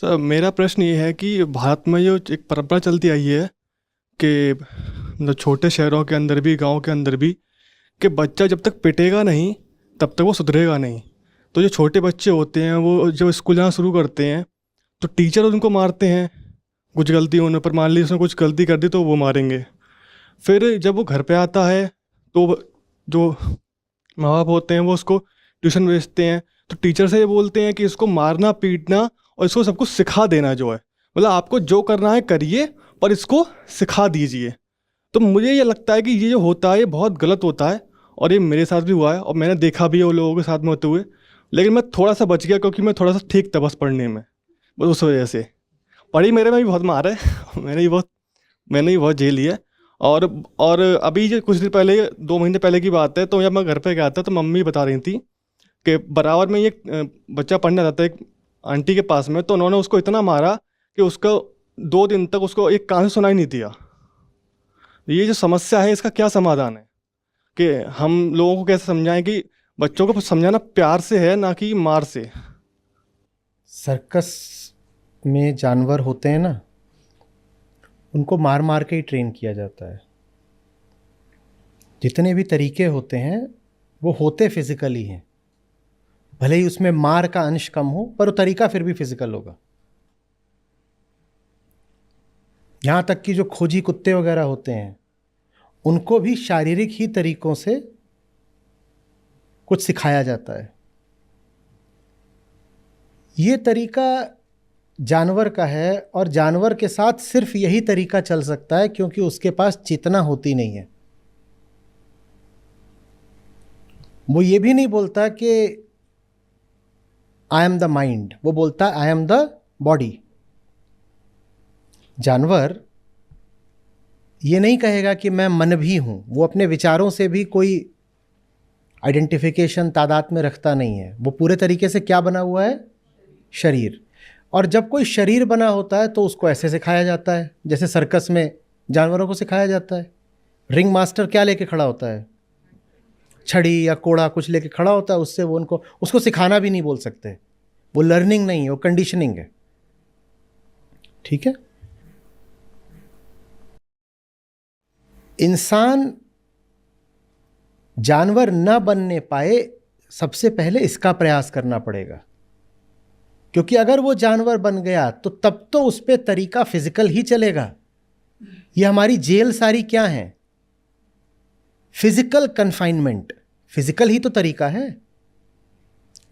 Sir मेरा प्रश्न ये है कि भारत में जो एक परंपरा चलती आई है कि मतलब छोटे शहरों के अंदर भी गांव के अंदर भी कि बच्चा जब तक पिटेगा नहीं तब तक वो सुधरेगा नहीं। तो जो छोटे बच्चे होते हैं वो जब स्कूल जाना शुरू करते हैं तो टीचर उनको मारते हैं। कुछ गलती होने पर मान ली उसने कुछ गलती कर दी तो वो मारेंगे। फिर जब वो घर पे आता है तो जो माँ बाप होते हैं वो उसको ट्यूशन भेजते हैं। तो टीचर से ये बोलते हैं कि इसको मारना पीटना और इसको सब कुछ सिखा देना जो है, मतलब आपको जो करना है करिए पर इसको सिखा दीजिए। तो मुझे ये लगता है कि ये जो होता है ये बहुत गलत होता है और ये मेरे साथ भी हुआ है और मैंने देखा भी है वो लोगों के साथ में होते हुए। लेकिन मैं थोड़ा सा बच गया क्योंकि मैं थोड़ा सा ठीक था बस पढ़ने में, बस उस वजह से। पढ़ी मेरे में भी बहुत मार है मैंने भी बहुत झेल लिया है। और और अभी जो कुछ दिन पहले 2 महीने पहले की बात है, तो जब मैं घर पे गया था तो मम्मी बता रही थी कि बराबर में ये बच्चा पढ़ने जाता है एक आंटी के पास में, तो उन्होंने उसको इतना मारा कि उसका 2 दिन तक उसको एक कान से सुनाई नहीं दिया। ये जो समस्या है इसका क्या समाधान है कि हम लोगों को कैसे समझाएं कि बच्चों को समझाना प्यार से है ना कि मार से। सर्कस में जानवर होते हैं ना, उनको मार मार के ही ट्रेन किया जाता है। जितने भी तरीके होते हैं वो होते फिजिकली हैं, भले ही उसमें मार का अंश कम हो पर वो तरीका फिर भी फिजिकल होगा। यहाँ तक कि जो खोजी कुत्ते वगैरह होते हैं उनको भी शारीरिक ही तरीकों से कुछ सिखाया जाता है। ये तरीका जानवर का है और जानवर के साथ सिर्फ यही तरीका चल सकता है क्योंकि उसके पास चेतना होती नहीं है। वो ये भी नहीं बोलता कि आई एम द माइंड, वो बोलता है आई एम द बॉडी। जानवर ये नहीं कहेगा कि मैं मन भी हूं, वो अपने विचारों से भी कोई आइडेंटिफिकेशन तादाद में रखता नहीं है। वो पूरे तरीके से क्या बना हुआ है? शरीर। और जब कोई शरीर बना होता है तो उसको ऐसे सिखाया जाता है जैसे सर्कस में जानवरों को सिखाया जाता है। रिंग मास्टर क्या लेके खड़ा होता है? छड़ी या कोड़ा कुछ लेके खड़ा होता है, उससे वो उनको उसको सिखाना भी नहीं बोल सकते। वो लर्निंग नहीं है, वो कंडीशनिंग है। ठीक है। इंसान जानवर न बनने पाए, सबसे पहले इसका प्रयास करना पड़ेगा। क्योंकि अगर वो जानवर बन गया तो तब तो उस पर तरीका फिजिकल ही चलेगा। ये हमारी जेल सारी क्या है? Physical confinement. फिजिकल ही तो तरीका है।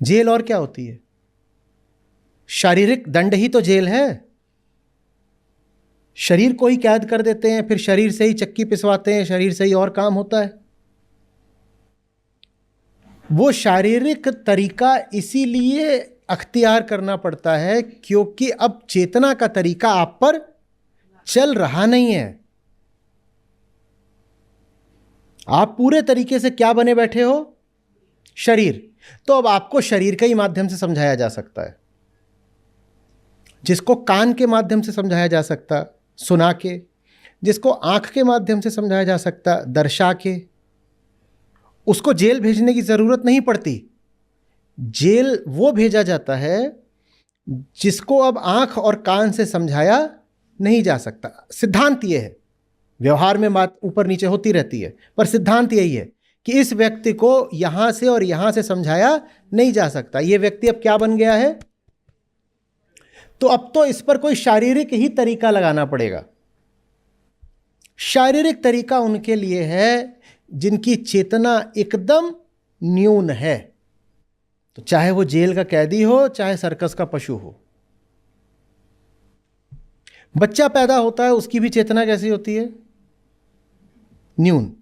जेल और क्या होती है? शारीरिक दंड ही तो जेल है। शरीर को ही कैद कर देते हैं, फिर शरीर से ही चक्की पिसवाते हैं, शरीर से ही और काम होता है। वो शारीरिक तरीका इसीलिए अख्तियार करना पड़ता है क्योंकि अब चेतना का तरीका आप पर चल रहा नहीं है। आप पूरे तरीके से क्या बने बैठे हो? शरीर। तो अब आपको शरीर के ही माध्यम से समझाया जा सकता है। जिसको कान के माध्यम से समझाया जा सकता सुना के, जिसको आंख के माध्यम से समझाया जा सकता दर्शा के, उसको जेल भेजने की जरूरत नहीं पड़ती। जेल वो भेजा जाता है जिसको अब आंख और कान से समझाया नहीं जा सकता। सिद्धांत ये है, व्यवहार में बात ऊपर नीचे होती रहती है, पर सिद्धांत यही है कि इस व्यक्ति को यहां से और यहां से समझाया नहीं जा सकता। ये व्यक्ति अब क्या बन गया है? तो अब तो इस पर कोई शारीरिक ही तरीका लगाना पड़ेगा। शारीरिक तरीका उनके लिए है जिनकी चेतना एकदम न्यून है। तो चाहे वो जेल का कैदी हो, चाहे सर्कस का पशु हो। बच्चा पैदा होता है, उसकी भी चेतना कैसी होती है? न्यून।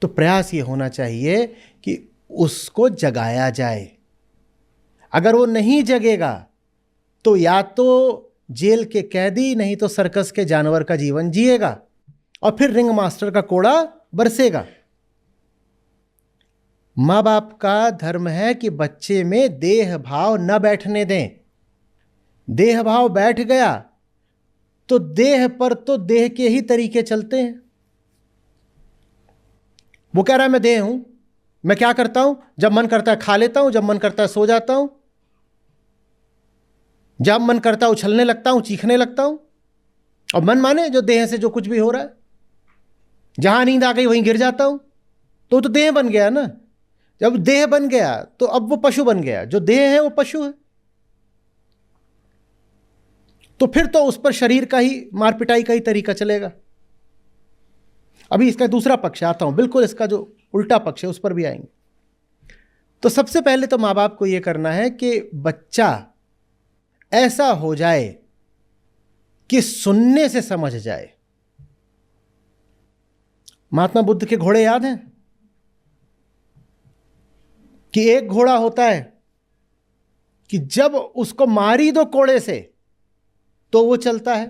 तो प्रयास ये होना चाहिए कि उसको जगाया जाए। अगर वो नहीं जगेगा तो या तो जेल के कैदी, नहीं तो सर्कस के जानवर का जीवन जिएगा और फिर रिंग मास्टर का कोड़ा बरसेगा। माँ बाप का धर्म है कि बच्चे में देह भाव न बैठने दें। देह भाव बैठ गया तो देह पर तो देह के ही तरीके चलते हैं। वो कह रहा है मैं देह हूं, मैं क्या करता हूं? जब मन करता है खा लेता हूं, जब मन करता है सो जाता हूं। जब मन करता उछलने लगता हूं, चीखने लगता हूं। और मन माने जो देह से जो कुछ भी हो रहा है, जहां नींद आ गई वहीं गिर जाता हूं। तो देह बन गया ना। जब देह बन गया तो अब वो पशु बन गया। जो देह है वो पशु है। तो फिर तो उस पर शरीर का ही मार पिटाई का ही तरीका चलेगा। अभी इसका दूसरा पक्ष आता हूं, बिल्कुल इसका जो उल्टा पक्ष है उस पर भी आएंगे। तो सबसे पहले तो माँ बाप को यह करना है कि बच्चा ऐसा हो जाए कि सुनने से समझ जाए। महात्मा बुद्ध के घोड़े याद हैं कि एक घोड़ा होता है कि जब उसको मारी दो कोड़े से तो वो चलता है।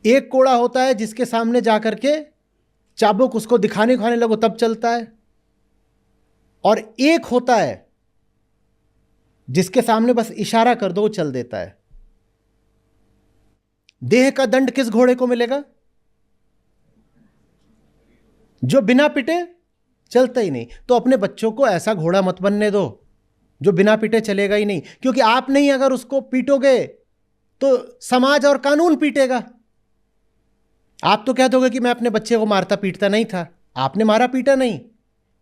एक कोड़ा होता है जिसके सामने जाकर के चाबुक उसको दिखाने खाने लगो तब चलता है। और एक होता है जिसके सामने बस इशारा कर दो वो चल देता है। देह का दंड किस घोड़े को मिलेगा? जो बिना पिटे चलता ही नहीं। तो अपने बच्चों को ऐसा घोड़ा मत बनने दो जो बिना पिटे चलेगा ही नहीं, क्योंकि आप नहीं अगर उसको पीटोगे तो समाज और कानून पीटेगा। आप तो कह दोगे कि मैं अपने बच्चे को मारता पीटता नहीं था। आपने मारा पीटा नहीं,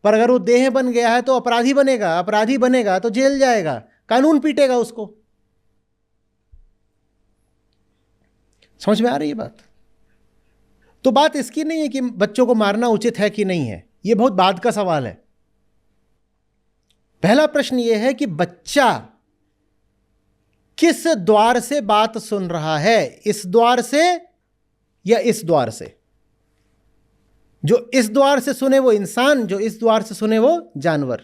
पर अगर वो देह बन गया है तो अपराधी बनेगा। अपराधी बनेगा तो जेल जाएगा, कानून पीटेगा उसको। समझ में आ रही है बात? तो बात इसकी नहीं है कि बच्चों को मारना उचित है कि नहीं है, यह बहुत बाद का सवाल है। पहला प्रश्न यह है कि बच्चा किस द्वार से बात सुन रहा है, इस द्वार से या इस द्वार से। जो इस द्वार से सुने वो इंसान, जो इस द्वार से सुने वो जानवर।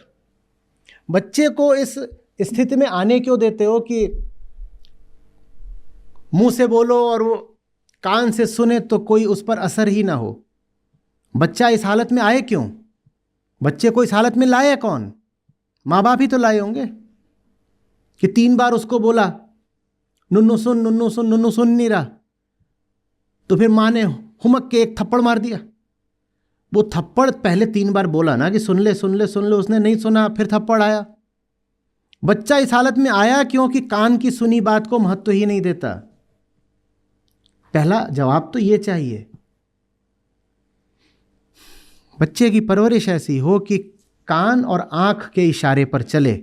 बच्चे को इस स्थिति में आने क्यों देते हो कि मुंह से बोलो और वो कान से सुने तो कोई उस पर असर ही ना हो? बच्चा इस हालत में आए क्यों? बच्चे को इस हालत में लाया कौन? माँ बाप ही तो लाए होंगे कि 3 बार उसको बोला नुन्नू सुन नुन्नू सुन, नुन्नू सुन नहीं रहा। तो फिर माँ ने हुमक के एक थप्पड़ मार दिया। वो थप्पड़ पहले 3 बार बोला ना कि सुन ले सुन ले सुन ले, उसने नहीं सुना, फिर थप्पड़ आया। बच्चा इस हालत में आया क्योंकि कान की सुनी बात को महत्व ही नहीं देता। पहला जवाब तो ये चाहिए। बच्चे की परवरिश ऐसी हो कि कान और आंख के इशारे पर चले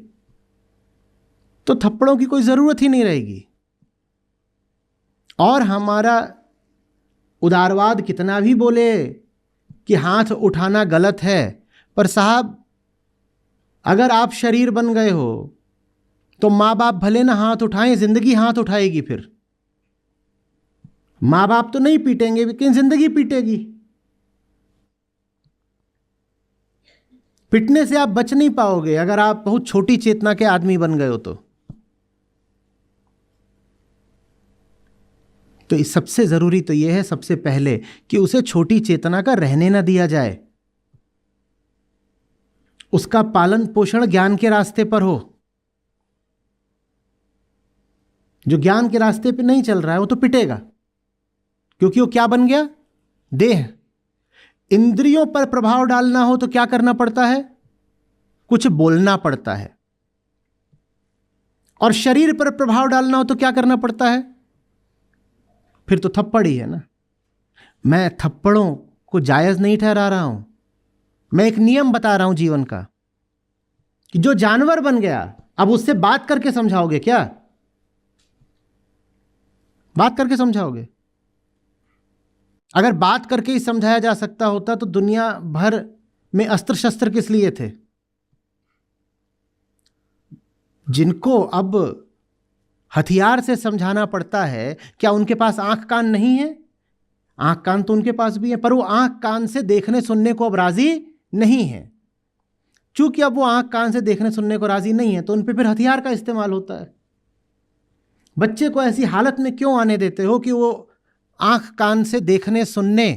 तो थप्पड़ों की कोई जरूरत ही नहीं रहेगी। और हमारा उदारवाद कितना भी बोले कि हाथ उठाना गलत है, पर साहब अगर आप शरीर बन गए हो तो माँ बाप भले ना हाथ उठाएं, जिंदगी हाथ उठाएगी। फिर माँ बाप तो नहीं पीटेंगे लेकिन जिंदगी पीटेगी। पिटने से आप बच नहीं पाओगे अगर आप बहुत छोटी चेतना के आदमी बन गए हो तो इस सबसे जरूरी तो यह है सबसे पहले कि उसे छोटी चेतना का रहने ना दिया जाए। उसका पालन पोषण ज्ञान के रास्ते पर हो। जो ज्ञान के रास्ते पे नहीं चल रहा है वो तो पिटेगा, क्योंकि वो क्या बन गया? देह। इंद्रियों पर प्रभाव डालना हो तो क्या करना पड़ता है? कुछ बोलना पड़ता है। और शरीर पर प्रभाव डालना हो तो क्या करना पड़ता है? फिर तो थप्पड़ ही है ना। मैं थप्पड़ों को जायज नहीं ठहरा रहा हूं, मैं एक नियम बता रहा हूं जीवन का कि जो जानवर बन गया अब उससे बात करके समझाओगे क्या? बात करके समझाओगे? अगर बात करके ही समझाया जा सकता होता तो दुनिया भर में अस्त्र शस्त्र किस लिए थे? जिनको अब हथियार से समझाना पड़ता है, क्या उनके पास आंख कान नहीं है? आंख कान तो उनके पास भी है, पर वो आंख कान से देखने सुनने को अब राजी नहीं है। चूंकि अब वो आंख कान से देखने सुनने को राजी नहीं है तो उन पर फिर हथियार का इस्तेमाल होता है। बच्चे को ऐसी हालत में क्यों आने देते हो कि वो आंख कान से देखने सुनने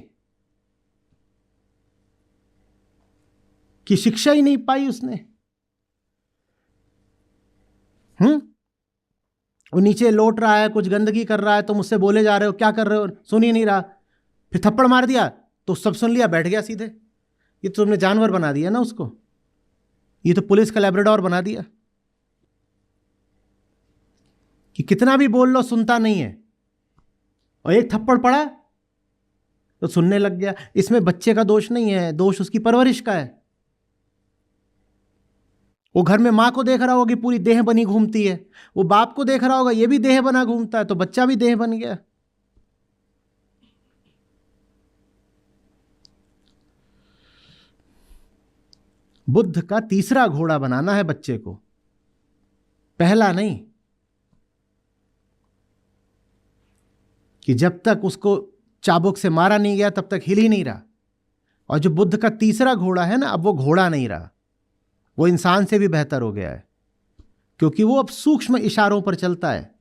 की शिक्षा ही नहीं पाई उसने। वो नीचे लौट रहा है, कुछ गंदगी कर रहा है, तो मुझसे बोले जा रहे हो क्या कर रहे हो, सुन ही नहीं रहा। फिर थप्पड़ मार दिया तो सब सुन लिया, बैठ गया सीधे। ये तो तुमने जानवर बना दिया ना उसको, ये तो पुलिस का लैब्राडोर बना दिया। कि कितना भी बोल लो सुनता नहीं है, और एक थप्पड़ पड़ा तो सुनने लग गया। इसमें बच्चे का दोष नहीं है, दोष उसकी परवरिश का है। वो घर में माँ को देख रहा होगा कि पूरी देह बनी घूमती है, वो बाप को देख रहा होगा ये भी देह बना घूमता है, तो बच्चा भी देह बन गया। बुद्ध का तीसरा घोड़ा बनाना है बच्चे को, पहला नहीं, कि जब तक उसको चाबुक से मारा नहीं गया तब तक हिल ही नहीं रहा। और जो बुद्ध का तीसरा घोड़ा है ना, अब वो घोड़ा नहीं रहा, वो इंसान से भी बेहतर हो गया है, क्योंकि वो अब सूक्ष्म इशारों पर चलता है।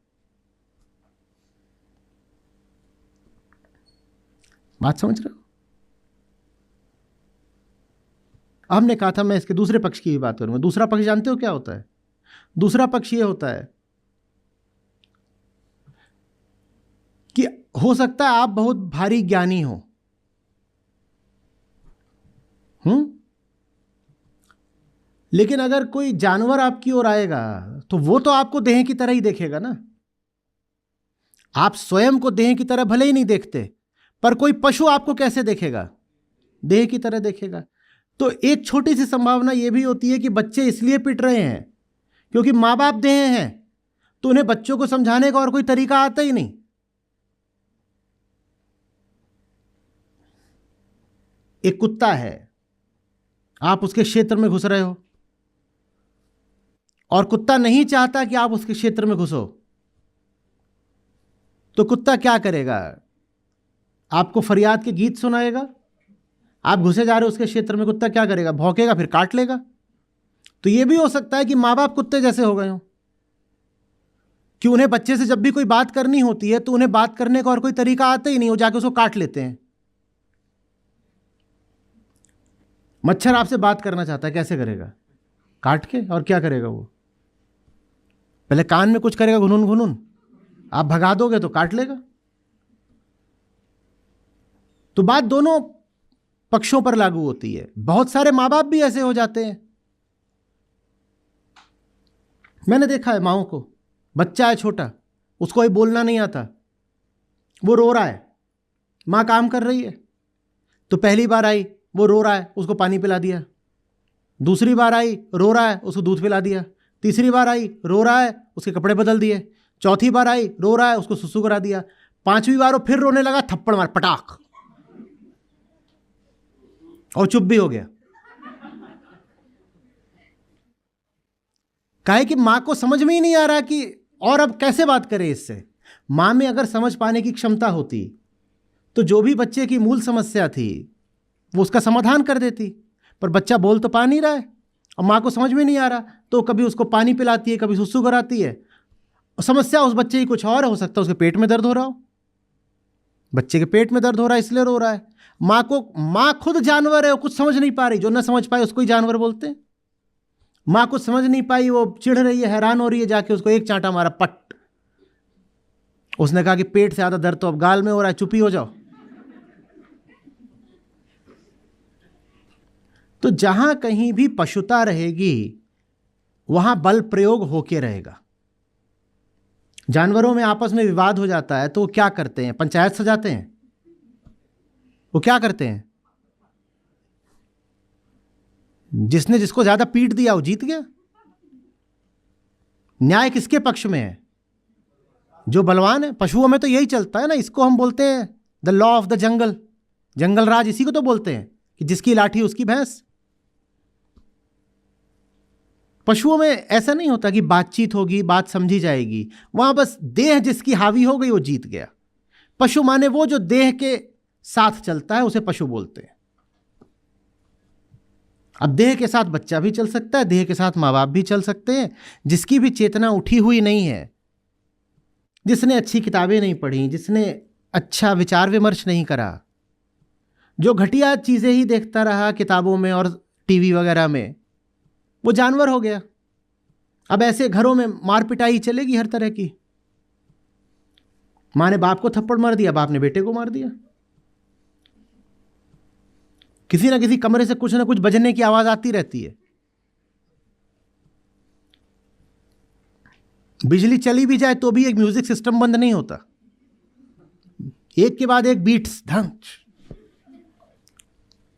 बात समझ रहे हो? हमने कहा था मैं इसके दूसरे पक्ष की भी बात करूंगा। दूसरा पक्ष जानते हो क्या होता है? दूसरा पक्ष ये होता है कि हो सकता है आप बहुत भारी ज्ञानी हो, लेकिन अगर कोई जानवर आपकी ओर आएगा तो वो तो आपको देह की तरह ही देखेगा ना। आप स्वयं को देह की तरह भले ही नहीं देखते, पर कोई पशु आपको कैसे देखेगा? देह की तरह देखेगा। तो एक छोटी सी संभावना यह भी होती है कि बच्चे इसलिए पिट रहे हैं क्योंकि माँ बाप देह हैं, तो उन्हें बच्चों को समझाने का और कोई तरीका आता ही नहीं। एक कुत्ता है, आप उसके क्षेत्र में घुस रहे हो, और कुत्ता नहीं चाहता कि आप उसके क्षेत्र में घुसो, तो कुत्ता क्या करेगा? आपको फरियाद के गीत सुनाएगा। आप घुसे जा रहे हो उसके क्षेत्र में, कुत्ता क्या करेगा? भौंकेगा, फिर काट लेगा। तो यह भी हो सकता है कि माँ बाप कुत्ते जैसे हो गए हो, कि उन्हें बच्चे से जब भी कोई बात करनी होती है तो उन्हें बात करने का और कोई तरीका आता ही नहीं, वो जाके उसको काट लेते हैं। मच्छर आपसे बात करना चाहता है, कैसे करेगा? काट के। और क्या करेगा वो? पहले कान में कुछ करेगा, घुनून घुनून, आप भगा दोगे तो काट लेगा। तो बात दोनों पक्षों पर लागू होती है। बहुत सारे माँ बाप भी ऐसे हो जाते हैं, मैंने देखा है माओं को। बच्चा है छोटा, उसको भी बोलना नहीं आता, वो रो रहा है, माँ काम कर रही है, तो पहली बार आई वो रो रहा है, उसको पानी पिला दिया। दूसरी बार आई रो रहा है, उसको दूध पिला दिया। तीसरी बार आई रो रहा है, उसके कपड़े बदल दिए। चौथी बार आई रो रहा है, उसको सुसु करा दिया। पांचवी बार वो फिर रोने लगा, थप्पड़ मार, पटाख, और चुप भी हो गया। काहे कि मां को समझ में ही नहीं आ रहा कि और अब कैसे बात करें इससे। मां में अगर समझ पाने की क्षमता होती तो जो भी बच्चे की मूल समस्या थी वो उसका समाधान कर देती, पर बच्चा बोल तो पा नहीं रहा है और मां को समझ में नहीं आ रहा, तो कभी उसको पानी पिलाती है, कभी सुसु कराती है। समस्या उस बच्चे की कुछ और है, हो सकता है उसके पेट में दर्द हो रहा हो, बच्चे के पेट में दर्द हो रहा है इसलिए रो रहा है। मां खुद जानवर है, वो कुछ समझ नहीं पा रही, जो ना समझ पाए उसको ही जानवर बोलते हैं। मां कुछ समझ नहीं पाई, वो चिढ़ रही है, हैरान हो रही है, जाके उसको एक चांटा मारा, पट। उसने कहा कि पेट से ज्यादा दर्द तो अब गाल में हो रहा है, चुप ही हो जाओ। तो जहां कहीं भी पशुता रहेगी वहां बल प्रयोग होके रहेगा। जानवरों में आपस में विवाद हो जाता है तो वो क्या करते हैं? पंचायत सजाते हैं। वो क्या करते हैं? जिसने जिसको ज्यादा पीट दिया वो जीत गया। न्याय किसके पक्ष में है? जो बलवान है। पशुओं में तो यही चलता है ना, इसको हम बोलते हैं the law of the jungle, जंगल राज इसी को तो बोलते हैं कि जिसकी लाठी उसकी भैंस। पशुओं में ऐसा नहीं होता कि बातचीत होगी, बात समझी जाएगी, वहां बस देह जिसकी हावी हो गई वो जीत गया। पशु माने वो जो देह के साथ चलता है उसे पशु बोलते हैं। अब देह के साथ बच्चा भी चल सकता है, देह के साथ माँ बाप भी चल सकते हैं। जिसकी भी चेतना उठी हुई नहीं है, जिसने अच्छी किताबें नहीं पढ़ी, जिसने अच्छा विचार विमर्श नहीं करा, जो घटिया चीजें ही देखता रहा किताबों में और टीवी वगैरह में, वो जानवर हो गया। अब ऐसे घरों में मार पिटाई चलेगी हर तरह की। माँ ने बाप को थप्पड़ मार दिया, बाप ने बेटे को मार दिया। किसी ना किसी कमरे से कुछ ना कुछ बजने की आवाज आती रहती है। बिजली चली भी जाए तो भी एक म्यूजिक सिस्टम बंद नहीं होता, एक के बाद एक बीट्स धंच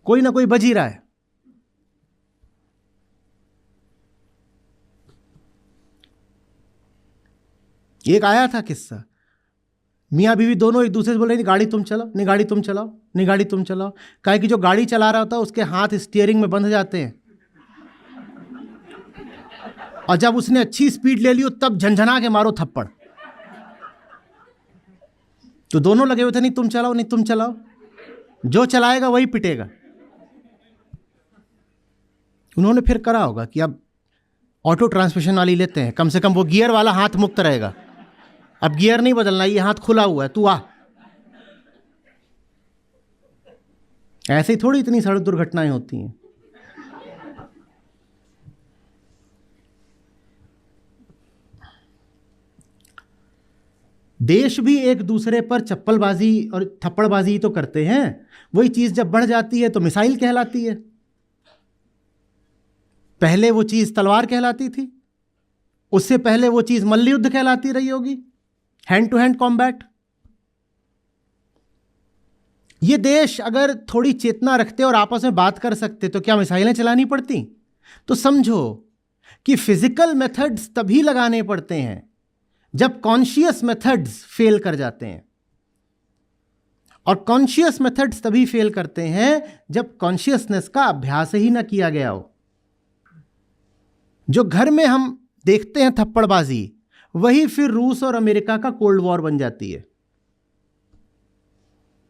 कोई ना कोई बज ही रहा है। एक आया था किस्सा, मियाँ बीवी दोनों एक दूसरे से बोल रहे, नहीं गाड़ी तुम चलाओ, नहीं गाड़ी तुम चलाओ, नहीं गाड़ी तुम चलाओ। काहे कि जो गाड़ी चला रहा होता है उसके हाथ स्टीयरिंग में बंध जाते हैं, और जब उसने अच्छी स्पीड ले ली हो तब झंझना के मारो थप्पड़। तो दोनों लगे हुए थे, नहीं तुम चलाओ, नहीं तुम चलाओ, जो चलाएगा वही पिटेगा। उन्होंने फिर करा होगा कि अब ऑटो ट्रांसमिशन वाली लेते हैं, कम से कम वो गियर वाला हाथ मुक्त रहेगा, अब गियर नहीं बदलना, ये हाथ खुला हुआ है, तू आ। ऐसे ही थोड़ी इतनी सड़क दुर्घटनाएं होती हैं। देश भी एक दूसरे पर चप्पलबाजी और थप्पड़बाजी तो करते हैं, वही चीज जब बढ़ जाती है तो मिसाइल कहलाती है। पहले वो चीज तलवार कहलाती थी, उससे पहले वो चीज मल्लयुद्ध कहलाती रही होगी, हैंड टू हैंड कॉम्बैट। ये देश अगर थोड़ी चेतना रखते और आपस में बात कर सकते तो क्या मिसाइलें चलानी पड़ती? तो समझो कि फिजिकल मेथड्स तभी लगाने पड़ते हैं जब कॉन्शियस मेथड्स फेल कर जाते हैं, और कॉन्शियस मेथड्स तभी फेल करते हैं जब कॉन्शियसनेस का अभ्यास ही ना किया गया हो। जो घर में हम देखते हैं थप्पड़बाजी, वही फिर रूस और अमेरिका का कोल्ड वॉर बन जाती है।